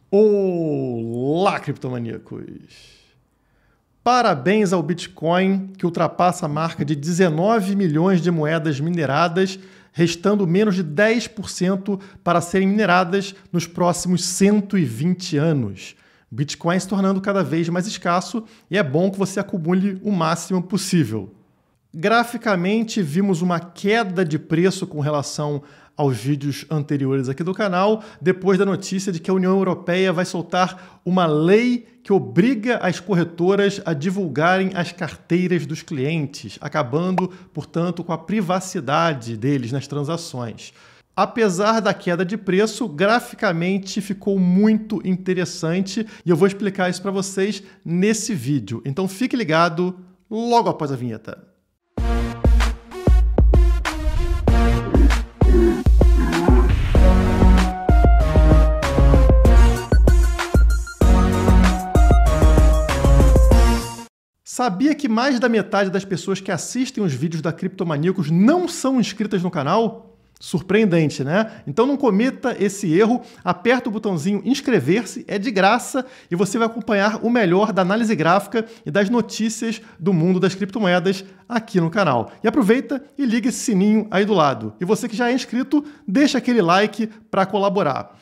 Olá, criptomaníacos! Parabéns ao Bitcoin, que ultrapassa a marca de 19 milhões de moedas mineradas, restando menos de 10% para serem mineradas nos próximos 120 anos. O Bitcoin se tornando cada vez mais escasso e é bom que você acumule o máximo possível. Graficamente, vimos uma queda de preço com relação aos vídeos anteriores aqui do canal, depois da notícia de que a União Europeia vai soltar uma lei que obriga as corretoras a divulgarem as carteiras dos clientes, acabando, portanto, com a privacidade deles nas transações. Apesar da queda de preço, graficamente ficou muito interessante e eu vou explicar isso para vocês nesse vídeo. Então fique ligado logo após a vinheta. Sabia que mais da metade das pessoas que assistem os vídeos da Criptomaníacos não são inscritas no canal? Surpreendente, né? Então não cometa esse erro, aperta o botãozinho inscrever-se, é de graça e você vai acompanhar o melhor da análise gráfica e das notícias do mundo das criptomoedas aqui no canal. E aproveita e liga esse sininho aí do lado. E você que já é inscrito, deixa aquele like para colaborar.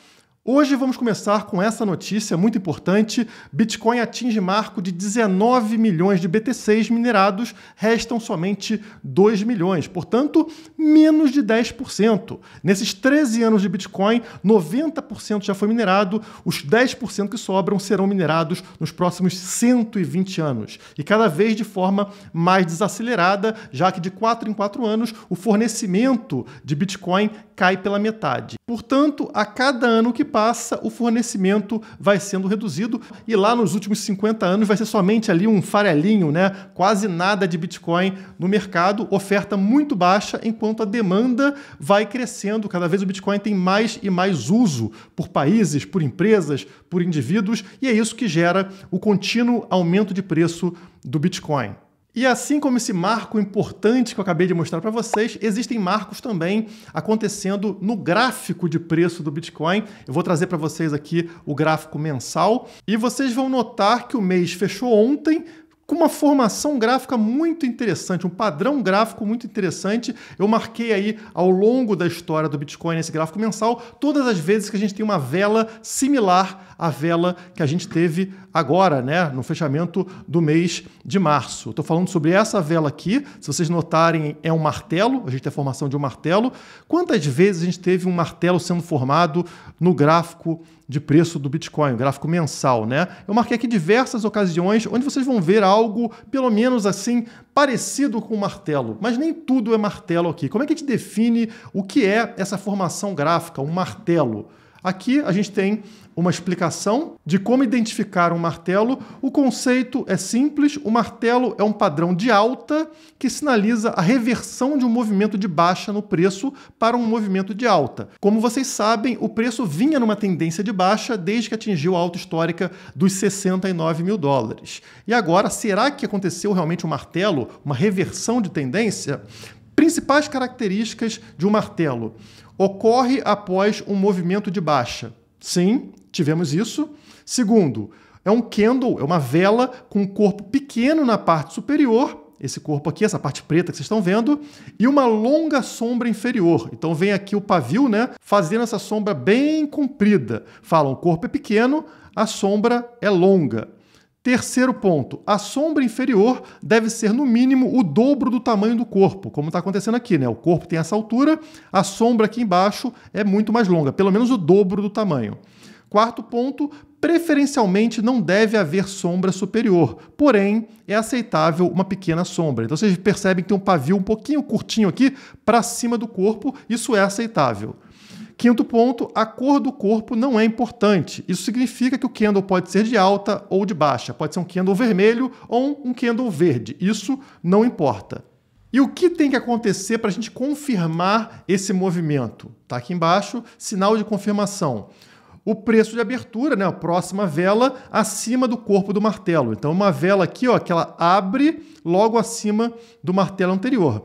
Hoje vamos começar com essa notícia muito importante. Bitcoin atinge marco de 19 milhões de BTCs minerados, restam somente 2 milhões, portanto, menos de 10%. Nesses 13 anos de Bitcoin, 90% já foi minerado, os 10% que sobram serão minerados nos próximos 120 anos, e cada vez de forma mais desacelerada, já que de 4 em 4 anos o fornecimento de Bitcoin cai pela metade. Portanto, a cada ano que passa, o fornecimento vai sendo reduzido e lá nos últimos 50 anos vai ser somente ali um farelinho, né? Quase nada de Bitcoin no mercado, oferta muito baixa, enquanto a demanda vai crescendo. Cada vez o Bitcoin tem mais e mais uso por países, por empresas, por indivíduos, e é isso que gera o contínuo aumento de preço do Bitcoin. E assim como esse marco importante que eu acabei de mostrar para vocês, existem marcos também acontecendo no gráfico de preço do Bitcoin. Eu vou trazer para vocês aqui o gráfico mensal e vocês vão notar que o mês fechou ontem com uma formação gráfica muito interessante, um padrão gráfico muito interessante. Eu marquei aí ao longo da história do Bitcoin nesse gráfico mensal todas as vezes que a gente tem uma vela similar à vela que a gente teve agora, né, no fechamento do mês de março. Estou falando sobre essa vela aqui, se vocês notarem é um martelo, a gente tem a formação de um martelo. Quantas vezes a gente teve um martelo sendo formado no gráfico de preço do Bitcoin, o gráfico mensal, né? Eu marquei aqui diversas ocasiões onde vocês vão ver algo, pelo menos assim, parecido com um martelo, mas nem tudo é martelo aqui. Como é que a gente define o que é essa formação gráfica, um martelo? Aqui a gente tem uma explicação de como identificar um martelo. O conceito é simples, o martelo é um padrão de alta que sinaliza a reversão de um movimento de baixa no preço para um movimento de alta. Como vocês sabem, o preço vinha numa tendência de baixa desde que atingiu a alta histórica dos 69 mil dólares. E agora, será que aconteceu realmente um martelo, uma reversão de tendência? Principais características de um martelo. Ocorre após um movimento de baixa. Sim, tivemos isso. Segundo, é um candle, é uma vela com um corpo pequeno na parte superior, esse corpo aqui, essa parte preta que vocês estão vendo, e uma longa sombra inferior. Então vem aqui o pavio, né, fazendo essa sombra bem comprida. Falam, o corpo é pequeno, a sombra é longa. Terceiro ponto, a sombra inferior deve ser no mínimo o dobro do tamanho do corpo, como está acontecendo aqui, né? O corpo tem essa altura, a sombra aqui embaixo é muito mais longa, pelo menos o dobro do tamanho. Quarto ponto, preferencialmente não deve haver sombra superior, porém é aceitável uma pequena sombra. Então vocês percebem que tem um pavio um pouquinho curtinho aqui para cima do corpo, isso é aceitável. Quinto ponto, a cor do corpo não é importante. Isso significa que o candle pode ser de alta ou de baixa. Pode ser um candle vermelho ou um candle verde. Isso não importa. E o que tem que acontecer para a gente confirmar esse movimento? Está aqui embaixo, sinal de confirmação. O preço de abertura, né, a próxima vela, acima do corpo do martelo. Então, uma vela aqui, ó, que ela abre logo acima do martelo anterior.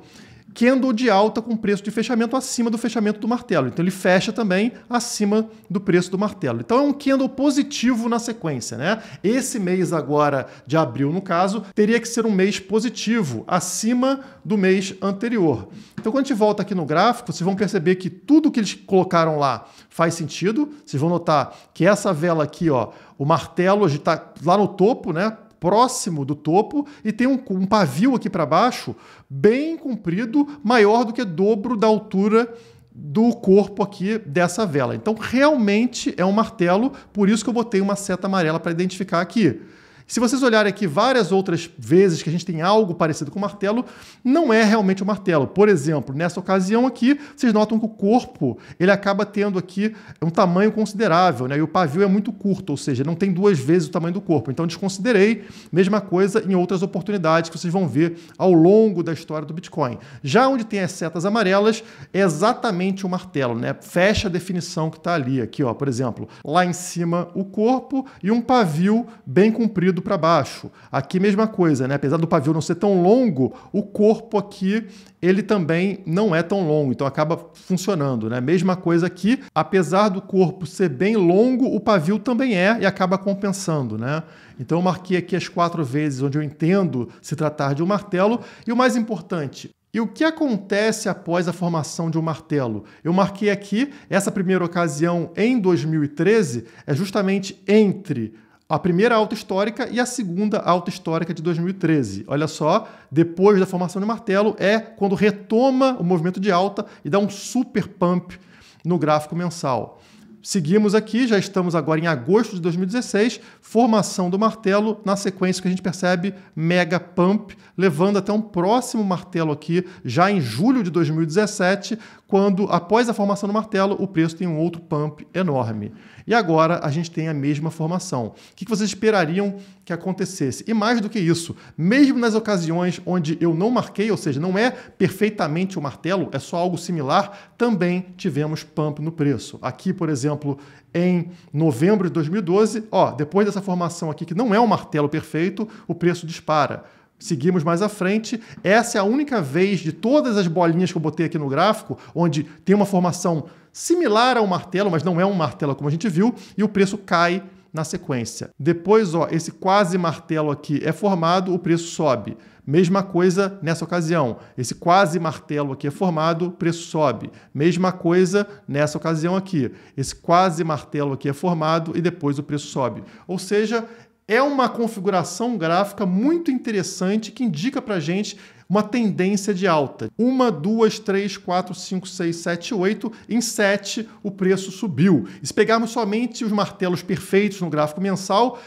candle de alta com preço de fechamento acima do fechamento do martelo. Então ele fecha também acima do preço do martelo. Então é um candle positivo na sequência, né? Esse mês agora de abril, no caso, teria que ser um mês positivo, acima do mês anterior. Então quando a gente volta aqui no gráfico, vocês vão perceber que tudo que eles colocaram lá faz sentido. Vocês vão notar que essa vela aqui, ó, o martelo está lá no topo, né? Próximo do topo, e tem um pavio aqui para baixo bem comprido, maior do que o dobro da altura do corpo aqui dessa vela. Então realmente é um martelo, por isso que eu botei uma seta amarela para identificar aqui. Se vocês olharem aqui várias outras vezes que a gente tem algo parecido com o martelo, não é realmente um martelo. Por exemplo, nessa ocasião aqui, vocês notam que o corpo ele acaba tendo aqui um tamanho considerável, né? E o pavio é muito curto, ou seja, não tem 2 vezes o tamanho do corpo. Então desconsiderei. Mesma coisa em outras oportunidades que vocês vão ver ao longo da história do Bitcoin. Já onde tem as setas amarelas, é exatamente o martelo, né? Fecha a definição que está ali. Aqui, ó, por exemplo, lá em cima o corpo e um pavio bem comprido para baixo. Aqui mesma coisa, né? Apesar do pavio não ser tão longo, o corpo aqui ele também não é tão longo, então acaba funcionando, né? Mesma coisa aqui, apesar do corpo ser bem longo, o pavio também é e acaba compensando, né? Então eu marquei aqui as 4 vezes onde eu entendo se tratar de um martelo. E o mais importante, e o que acontece após a formação de um martelo? Eu marquei aqui, essa primeira ocasião em 2013 é justamente entre a primeira alta histórica e a segunda alta histórica de 2013. Olha só, depois da formação do martelo é quando retoma o movimento de alta e dá um super pump no gráfico mensal. Seguimos aqui, já estamos agora em agosto de 2016, formação do martelo, na sequência que a gente percebe mega pump, levando até um próximo martelo aqui, já em julho de 2017, quando, após a formação do martelo, o preço tem um outro pump enorme. E agora a gente tem a mesma formação. O que vocês esperariam que acontecesse? E mais do que isso, mesmo nas ocasiões onde eu não marquei, ou seja, não é perfeitamente o martelo, é só algo similar, também tivemos pump no preço. Aqui, por exemplo, em novembro de 2012, ó, depois dessa formação aqui, que não é um martelo perfeito, o preço dispara. Seguimos mais à frente. Essa é a única vez de todas as bolinhas que eu botei aqui no gráfico, onde tem uma formação similar a um martelo, mas não é um martelo como a gente viu, e o preço cai na sequência. Depois, ó, esse quase martelo aqui é formado, o preço sobe. Mesma coisa nessa ocasião. Esse quase martelo aqui é formado, o preço sobe. Mesma coisa nessa ocasião aqui. Esse quase martelo aqui é formado e depois o preço sobe. Ou seja, é uma configuração gráfica muito interessante que indica para a gente uma tendência de alta. 1, 2, 3, 4, 5, 6, 7, 8. Em 7, o preço subiu. E se pegarmos somente os martelos perfeitos no gráfico mensal,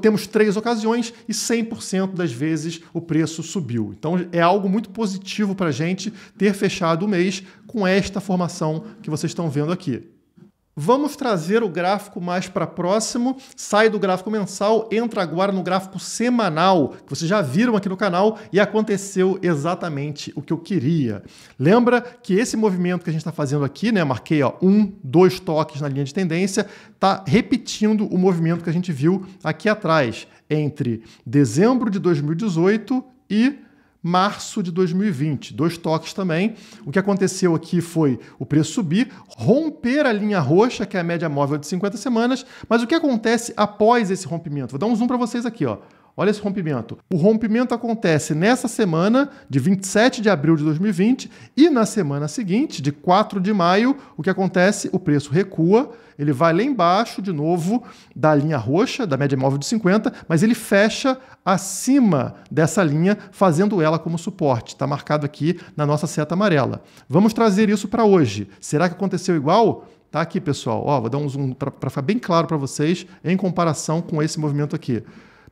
temos 3 ocasiões e 100% das vezes o preço subiu. Então é algo muito positivo para a gente ter fechado o mês com esta formação que vocês estão vendo aqui. Vamos trazer o gráfico mais para próximo, sai do gráfico mensal, entra agora no gráfico semanal, que vocês já viram aqui no canal e aconteceu exatamente o que eu queria. Lembra que esse movimento que a gente está fazendo aqui, né, marquei ó, 1, 2 toques na linha de tendência, está repetindo o movimento que a gente viu aqui atrás, entre dezembro de 2018 e março de 2020, 2 toques também. O que aconteceu aqui foi o preço subir, romper a linha roxa, que é a média móvel de 50 semanas, mas o que acontece após esse rompimento? Vou dar um zoom para vocês aqui, ó. Olha esse rompimento. O rompimento acontece nessa semana de 27 de abril de 2020 e na semana seguinte, de 4 de maio, o que acontece? O preço recua, ele vai lá embaixo de novo da linha roxa, da média móvel de 50, mas ele fecha acima dessa linha, fazendo ela como suporte. Está marcado aqui na nossa seta amarela. Vamos trazer isso para hoje. Será que aconteceu igual? Tá aqui, pessoal. Ó, vou dar um zoom para ficar bem claro para vocês em comparação com esse movimento aqui.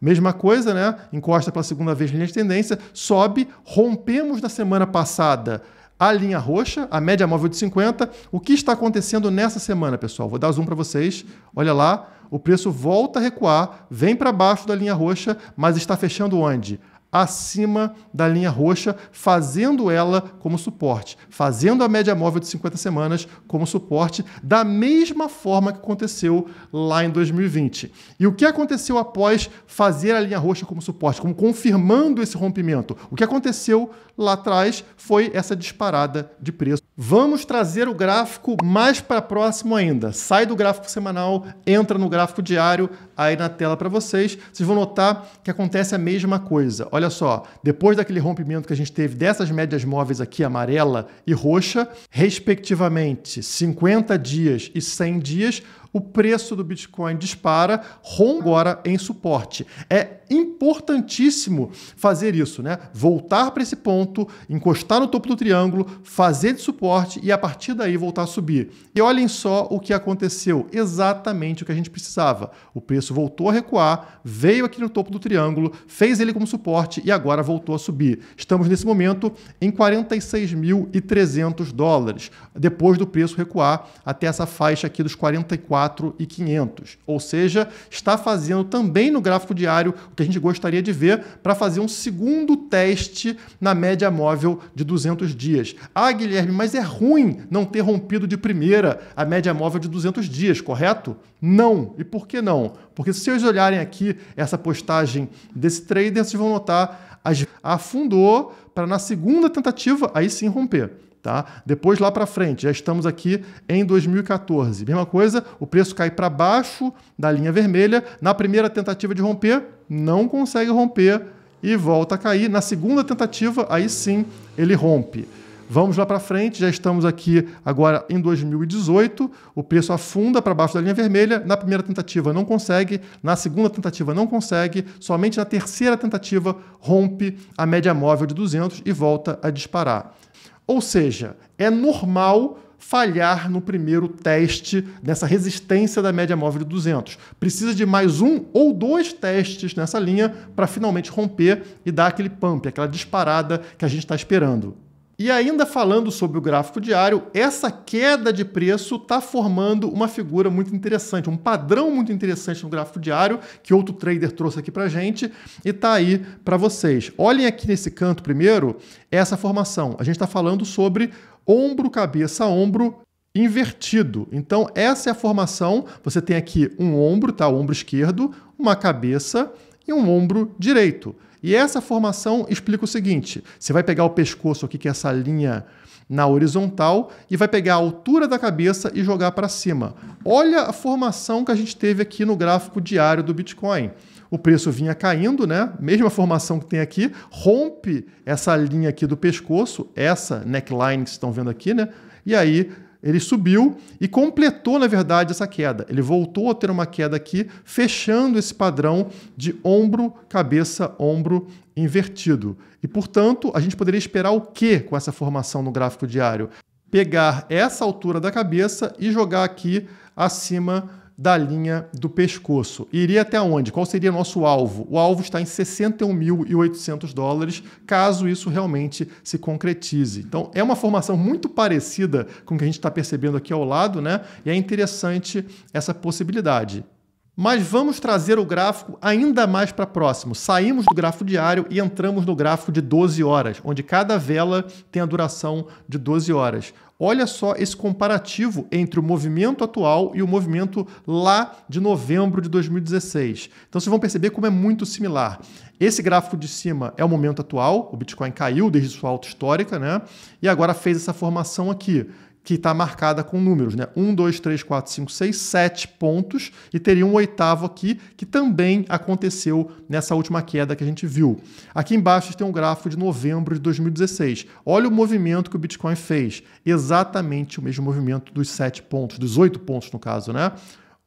Mesma coisa, né? Encosta pela segunda vez na linha de tendência, sobe, rompemos na semana passada a linha roxa, a média móvel de 50. O que está acontecendo nessa semana, pessoal? Vou dar zoom para vocês. Olha lá, o preço volta a recuar, vem para baixo da linha roxa, mas está fechando onde? acima da linha roxa, fazendo ela como suporte, fazendo a média móvel de 50 semanas como suporte, da mesma forma que aconteceu lá em 2020. E o que aconteceu após fazer a linha roxa como suporte, como confirmando esse rompimento? O que aconteceu lá atrás foi essa disparada de preço. Vamos trazer o gráfico mais para próximo ainda. Sai do gráfico semanal, entra no gráfico diário, aí na tela para vocês. Vocês vão notar que acontece a mesma coisa. Olha só, depois daquele rompimento que a gente teve dessas médias móveis aqui, amarela e roxa, respectivamente 50 dias e 100 dias, o preço do Bitcoin dispara, rompe agora em suporte. É importantíssimo fazer isso, né? Voltar para esse ponto, encostar no topo do triângulo, fazer de suporte e a partir daí voltar a subir. E olhem só o que aconteceu, exatamente o que a gente precisava. O preço voltou a recuar, veio aqui no topo do triângulo, fez ele como suporte e agora voltou a subir. Estamos nesse momento em 46.300 dólares, depois do preço recuar até essa faixa aqui dos 44.500. Ou seja, está fazendo também no gráfico diário o que a gente gostaria de ver para fazer um segundo teste na média móvel de 200 dias. Ah, Guilherme, mas é ruim não ter rompido de primeira a média móvel de 200 dias, correto? Não. E por que não? Porque se vocês olharem aqui essa postagem desse trader, vocês vão notar afundou para na segunda tentativa aí sim romper. Tá? Depois lá para frente, já estamos aqui em 2014. Mesma coisa, o preço cai para baixo da linha vermelha. Na primeira tentativa de romper, não consegue romper e volta a cair. Na segunda tentativa, aí sim ele rompe. Vamos lá para frente, já estamos aqui agora em 2018, o preço afunda para baixo da linha vermelha, na primeira tentativa não consegue, na segunda tentativa não consegue, somente na terceira tentativa rompe a média móvel de 200 e volta a disparar. Ou seja, é normal falhar no primeiro teste nessa resistência da média móvel de 200. Precisa de mais um ou dois testes nessa linha para finalmente romper e dar aquele pump, aquela disparada que a gente está esperando. E ainda falando sobre o gráfico diário, essa queda de preço está formando uma figura muito interessante, um padrão muito interessante no gráfico diário, que outro trader trouxe aqui para a gente e está aí para vocês. Olhem aqui nesse canto primeiro, essa formação. A gente está falando sobre ombro, cabeça, ombro invertido. Então, essa é a formação. Você tem aqui um ombro, tá? O ombro esquerdo, uma cabeça e um ombro direito. E essa formação explica o seguinte, você vai pegar o pescoço aqui, que é essa linha na horizontal, e vai pegar a altura da cabeça e jogar para cima. Olha a formação que a gente teve aqui no gráfico diário do Bitcoin. O preço vinha caindo, né? Mesma formação que tem aqui, rompe essa linha aqui do pescoço, essa neckline que vocês estão vendo aqui, né? E aí ele subiu e completou, na verdade, essa queda. Ele voltou a ter uma queda aqui, fechando esse padrão de ombro, cabeça, ombro invertido. E, portanto, a gente poderia esperar o quê com essa formação no gráfico diário? Pegar essa altura da cabeça e jogar aqui acima da linha do pescoço. E iria até onde? Qual seria nosso alvo? O alvo está em 61.800 dólares, caso isso realmente se concretize. Então, é uma formação muito parecida com o que a gente está percebendo aqui ao lado, né? E é interessante essa possibilidade. Mas vamos trazer o gráfico ainda mais para próximo. Saímos do gráfico diário e entramos no gráfico de 12 horas, onde cada vela tem a duração de 12 horas. Olha só esse comparativo entre o movimento atual e o movimento lá de novembro de 2016. Então vocês vão perceber como é muito similar. Esse gráfico de cima é o momento atual, o Bitcoin caiu desde sua alta histórica, né? E agora fez essa formação aqui, que está marcada com números, né? 1, 2, 3, 4, 5, 6, 7 pontos, e teria um oitavo aqui, que também aconteceu nessa última queda que a gente viu. Aqui embaixo tem um gráfico de novembro de 2016. Olha o movimento que o Bitcoin fez. Exatamente o mesmo movimento dos 7 pontos, dos 8 pontos no caso, né?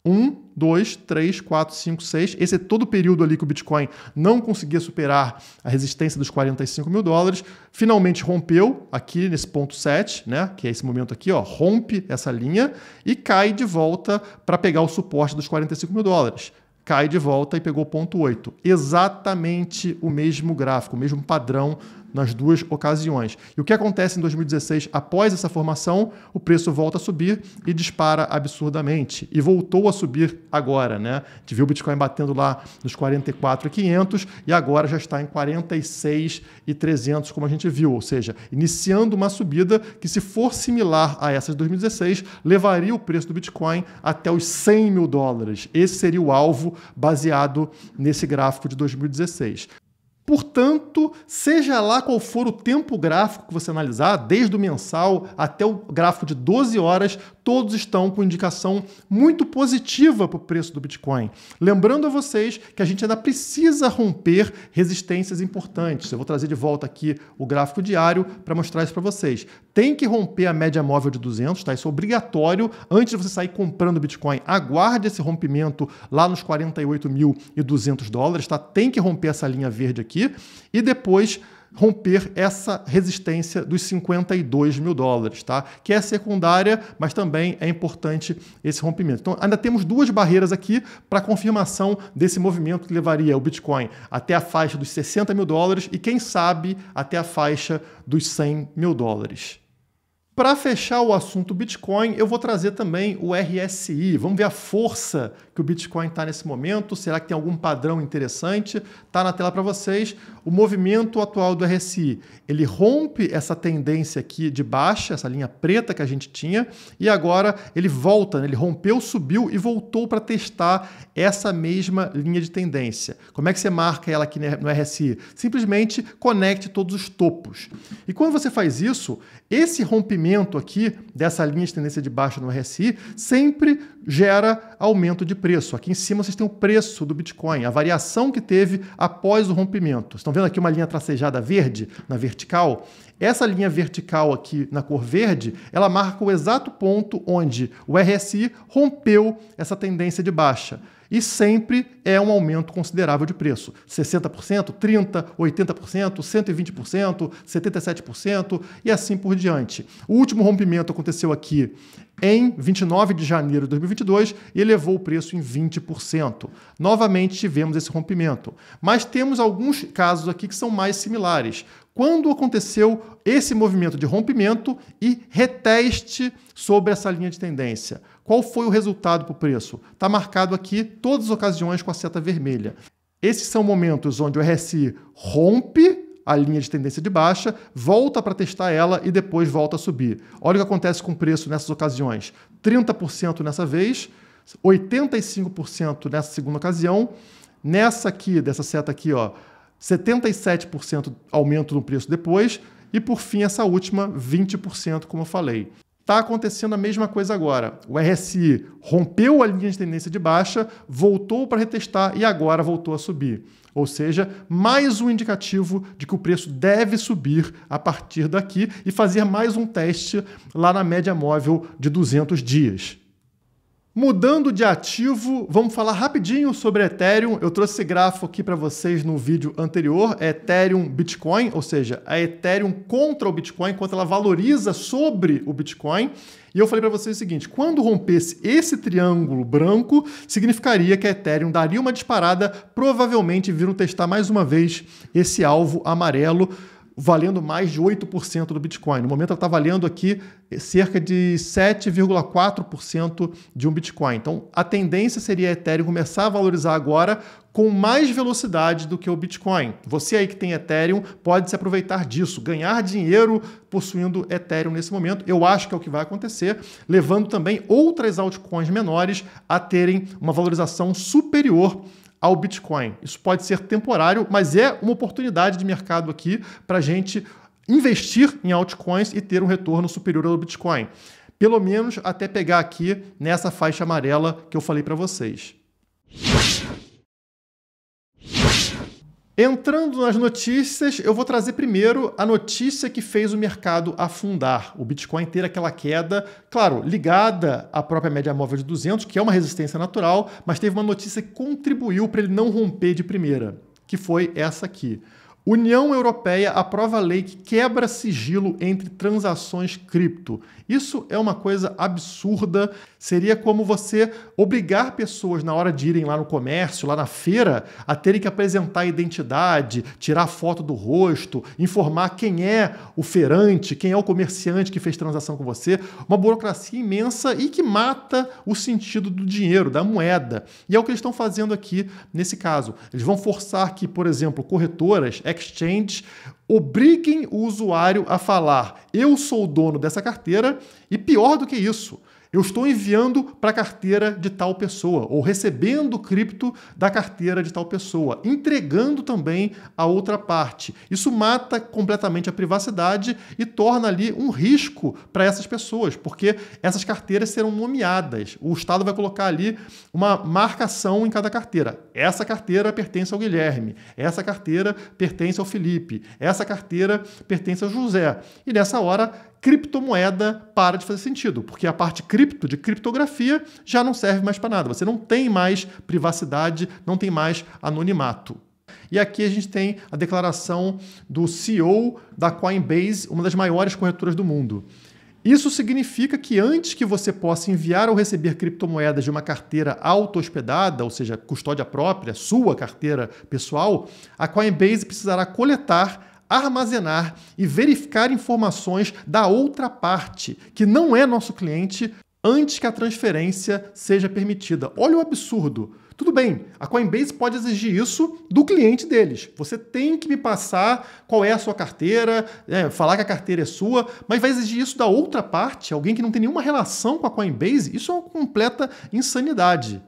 1, 2, 3, 4, 5, 6. Esse é todo o período ali que o Bitcoin não conseguia superar a resistência dos 45 mil dólares. Finalmente rompeu aqui nesse ponto 7, né? Que é esse momento aqui, ó, rompe essa linha e cai de volta para pegar o suporte dos 45 mil dólares. Cai de volta e pegou o ponto 8. Exatamente o mesmo gráfico, o mesmo padrão nas duas ocasiões. E o que acontece em 2016, após essa formação, o preço volta a subir e dispara absurdamente. E voltou a subir agora, né? A gente viu o Bitcoin batendo lá nos 44.500 e agora já está em 46.300, como a gente viu. Ou seja, iniciando uma subida que, se for similar a essa de 2016, levaria o preço do Bitcoin até os $100.000. Esse seria o alvo baseado nesse gráfico de 2016. Portanto, seja lá qual for o tempo gráfico que você analisar, desde o mensal até o gráfico de 12 horas, todos estão com indicação muito positiva para o preço do Bitcoin. Lembrando a vocês que a gente ainda precisa romper resistências importantes. Eu vou trazer de volta aqui o gráfico diário para mostrar isso para vocês. Tem que romper a média móvel de 200, tá? Isso é obrigatório. Antes de você sair comprando Bitcoin, aguarde esse rompimento lá nos $48.200, tá? Tem que romper essa linha verde aqui e depois romper essa resistência dos $52.000, tá? Que é secundária, mas também é importante esse rompimento. Então, ainda temos duas barreiras aqui para confirmação desse movimento que levaria o Bitcoin até a faixa dos $60.000 e, quem sabe, até a faixa dos $100.000. Para fechar o assunto Bitcoin, eu vou trazer também o RSI. Vamos ver a força que o Bitcoin está nesse momento. Será que tem algum padrão interessante? Está na tela para vocês. O movimento atual do RSI, ele rompe essa tendência aqui de baixa, essa linha preta que a gente tinha, e agora ele volta, né? Ele rompeu, subiu e voltou para testar essa mesma linha de tendência. Como é que você marca ela aqui no RSI? Simplesmente conecte todos os topos. E quando você faz isso, esse rompimento aqui dessa linha de tendência de baixa no RSI sempre gera aumento de preço. Aqui em cima vocês têm o preço do Bitcoin, a variação que teve após o rompimento. Estão vendo aqui uma linha tracejada verde na vertical? Essa linha vertical aqui na cor verde, ela marca o exato ponto onde o RSI rompeu essa tendência de baixa. E sempre é um aumento considerável de preço. 60%, 30%, 80%, 120%, 77% e assim por diante. O último rompimento aconteceu aqui em 29 de janeiro de 2022 e elevou o preço em 20%. Novamente tivemos esse rompimento. Mas temos alguns casos aqui que são mais similares. Quando aconteceu esse movimento de rompimento e reteste sobre essa linha de tendência? Qual foi o resultado para o preço? Está marcado aqui todas as ocasiões com a seta vermelha. Esses são momentos onde o RSI rompe a linha de tendência de baixa, volta para testar ela e depois volta a subir. Olha o que acontece com o preço nessas ocasiões. 30% nessa vez, 85% nessa segunda ocasião, nessa aqui, dessa seta aqui, ó, 77% aumento no preço depois e, por fim, essa última, 20%, como eu falei. Está acontecendo a mesma coisa agora. O RSI rompeu a linha de tendência de baixa, voltou para retestar e agora voltou a subir. Ou seja, mais um indicativo de que o preço deve subir a partir daqui e fazer mais um teste lá na média móvel de 200 dias. Mudando de ativo, vamos falar rapidinho sobre Ethereum. Eu trouxe esse gráfico aqui para vocês no vídeo anterior, Ethereum Bitcoin, ou seja, a Ethereum contra o Bitcoin, quanto ela valoriza sobre o Bitcoin. E eu falei para vocês o seguinte, quando rompesse esse triângulo branco, significaria que a Ethereum daria uma disparada, provavelmente viram testar mais uma vez esse alvo amarelo, valendo mais de 8% do Bitcoin. No momento ela está valendo aqui cerca de 7,4% de um Bitcoin. Então a tendência seria a Ethereum começar a valorizar agora com mais velocidade do que o Bitcoin. Você aí que tem Ethereum pode se aproveitar disso, ganhar dinheiro possuindo Ethereum nesse momento. Eu acho que é o que vai acontecer, levando também outras altcoins menores a terem uma valorização superior ao Bitcoin. Isso pode ser temporário, mas é uma oportunidade de mercado aqui para a gente investir em altcoins e ter um retorno superior ao Bitcoin. Pelo menos até pegar aqui nessa faixa amarela que eu falei para vocês. Entrando nas notícias, eu vou trazer primeiro a notícia que fez o mercado afundar. O Bitcoin ter aquela queda, claro, ligada à própria média móvel de 200, que é uma resistência natural, mas teve uma notícia que contribuiu para ele não romper de primeira, que foi essa aqui. União Europeia aprova a lei que quebra sigilo entre transações cripto. Isso é uma coisa absurda. Seria como você obrigar pessoas na hora de irem lá no comércio, lá na feira, a terem que apresentar a identidade, tirar foto do rosto, informar quem é o feirante, quem é o comerciante que fez transação com você. Uma burocracia imensa e que mata o sentido do dinheiro, da moeda. E é o que eles estão fazendo aqui nesse caso. Eles vão forçar que, por exemplo, corretoras, exchanges, obriguem o usuário a falar: eu sou o dono dessa carteira, e pior do que isso, eu estou enviando para a carteira de tal pessoa, ou recebendo cripto da carteira de tal pessoa, entregando também a outra parte. Isso mata completamente a privacidade e torna ali um risco para essas pessoas, porque essas carteiras serão nomeadas. O Estado vai colocar ali uma marcação em cada carteira. Essa carteira pertence ao Guilherme, essa carteira pertence ao Felipe, essa carteira pertence ao José. E nessa hora, criptomoeda para de fazer sentido, porque a parte cripto, de criptografia, já não serve mais para nada. Você não tem mais privacidade, não tem mais anonimato. E aqui a gente tem a declaração do CEO da Coinbase, uma das maiores corretoras do mundo. Isso significa que antes que você possa enviar ou receber criptomoedas de uma carteira auto-hospedada, ou seja, custódia própria, sua carteira pessoal, a Coinbase precisará coletar, armazenar e verificar informações da outra parte, que não é nosso cliente, antes que a transferência seja permitida. Olha o absurdo. Tudo bem, a Coinbase pode exigir isso do cliente deles. Você tem que me passar qual é a sua carteira, falar que a carteira é sua, mas vai exigir isso da outra parte, alguém que não tem nenhuma relação com a Coinbase? Isso é uma completa insanidade.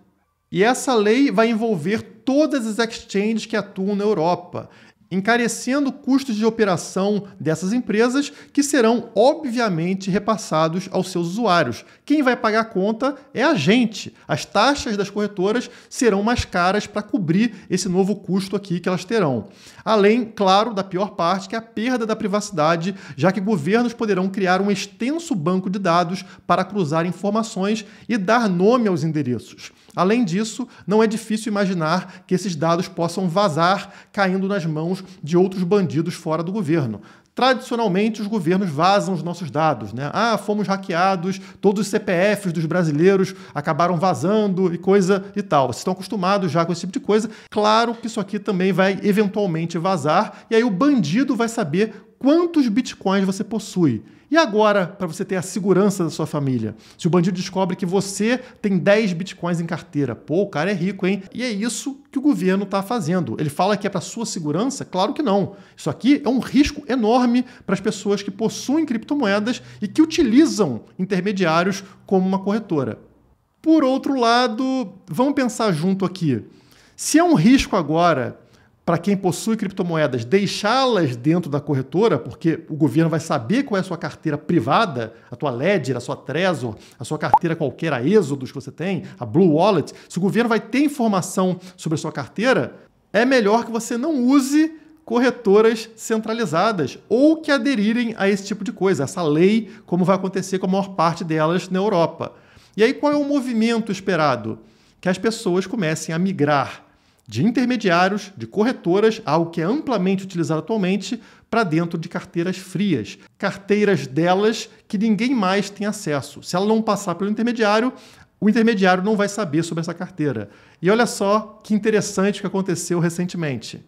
E essa lei vai envolver todas as exchanges que atuam na Europa, encarecendo custos de operação dessas empresas que serão, obviamente, repassados aos seus usuários. Quem vai pagar a conta é a gente. As taxas das corretoras serão mais caras para cobrir esse novo custo aqui que elas terão. Além, claro, da pior parte, que é a perda da privacidade, já que governos poderão criar um extenso banco de dados para cruzar informações e dar nome aos endereços. Além disso, não é difícil imaginar que esses dados possam vazar, caindo nas mãos de outros bandidos fora do governo. Tradicionalmente, os governos vazam os nossos dados, né? Fomos hackeados, todos os CPFs dos brasileiros acabaram vazando e coisa e tal. Vocês estão acostumados já com esse tipo de coisa. Claro que isso aqui também vai eventualmente vazar, e aí o bandido vai saber quantos bitcoins você possui. E agora, para você ter a segurança da sua família? Se o bandido descobre que você tem 10 bitcoins em carteira, pô, o cara é rico, hein? E é isso que o governo está fazendo. Ele fala que é para sua segurança? Claro que não. Isso aqui é um risco enorme para as pessoas que possuem criptomoedas e que utilizam intermediários como uma corretora. Por outro lado, vamos pensar junto aqui. Se é um risco agora para quem possui criptomoedas, deixá-las dentro da corretora, porque o governo vai saber qual é a sua carteira privada, a tua Ledger, a sua Trezor, a sua carteira qualquer, a Exodus que você tem, a Blue Wallet. Se o governo vai ter informação sobre a sua carteira, é melhor que você não use corretoras centralizadas ou que aderirem a esse tipo de coisa, essa lei, como vai acontecer com a maior parte delas na Europa. E aí qual é o movimento esperado? Que as pessoas comecem a migrar de intermediários, de corretoras, algo que é amplamente utilizado atualmente, para dentro de carteiras frias. Carteiras delas que ninguém mais tem acesso. Se ela não passar pelo intermediário, o intermediário não vai saber sobre essa carteira. E olha só que interessante o que aconteceu recentemente.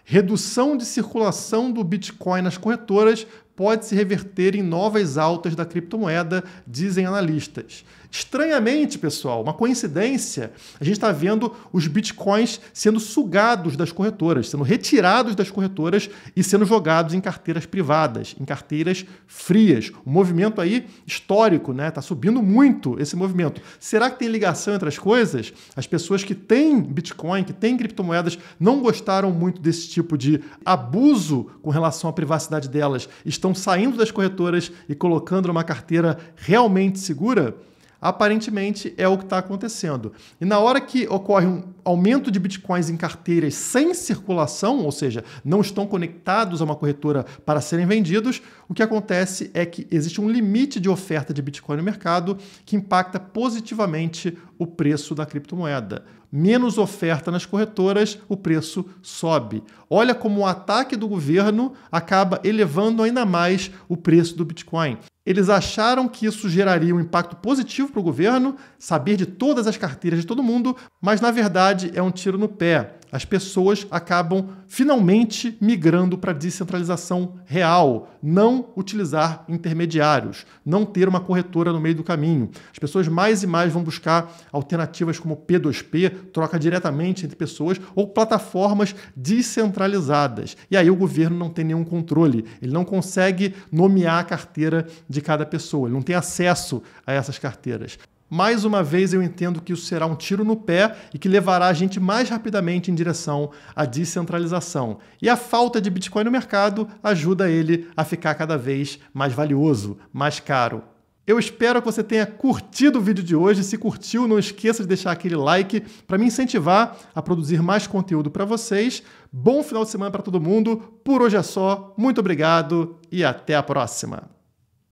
Redução de circulação do Bitcoin nas corretoras pode se reverter em novas altas da criptomoeda, dizem analistas. Estranhamente, pessoal, uma coincidência, a gente está vendo os bitcoins sendo sugados das corretoras, sendo retirados das corretoras e sendo jogados em carteiras privadas, em carteiras frias. Um movimento aí histórico, né? Está subindo muito esse movimento. Será que tem ligação entre as coisas? As pessoas que têm bitcoin, que têm criptomoedas, não gostaram muito desse tipo de abuso com relação à privacidade delas, estão saindo das corretoras e colocando numa carteira realmente segura? Aparentemente é o que está acontecendo. E na hora que ocorre um aumento de bitcoins em carteiras sem circulação, ou seja, não estão conectados a uma corretora para serem vendidos, o que acontece é que existe um limite de oferta de bitcoin no mercado que impacta positivamente o preço da criptomoeda. menos oferta nas corretoras, o preço sobe. Olha como o ataque do governo acaba elevando ainda mais o preço do Bitcoin. Eles acharam que isso geraria um impacto positivo para o governo, saber de todas as carteiras de todo mundo, mas na verdade é um tiro no pé. As pessoas acabam finalmente migrando para a descentralização real, não utilizar intermediários, não ter uma corretora no meio do caminho. As pessoas mais e mais vão buscar alternativas como P2P, troca diretamente entre pessoas, ou plataformas descentralizadas. E aí o governo não tem nenhum controle, ele não consegue nomear a carteira de cada pessoa, ele não tem acesso a essas carteiras. Mais uma vez eu entendo que isso será um tiro no pé e que levará a gente mais rapidamente em direção à descentralização. E a falta de Bitcoin no mercado ajuda ele a ficar cada vez mais valioso, mais caro. Eu espero que você tenha curtido o vídeo de hoje. Se curtiu, não esqueça de deixar aquele like para me incentivar a produzir mais conteúdo para vocês. Bom final de semana para todo mundo. Por hoje é só. Muito obrigado e até a próxima.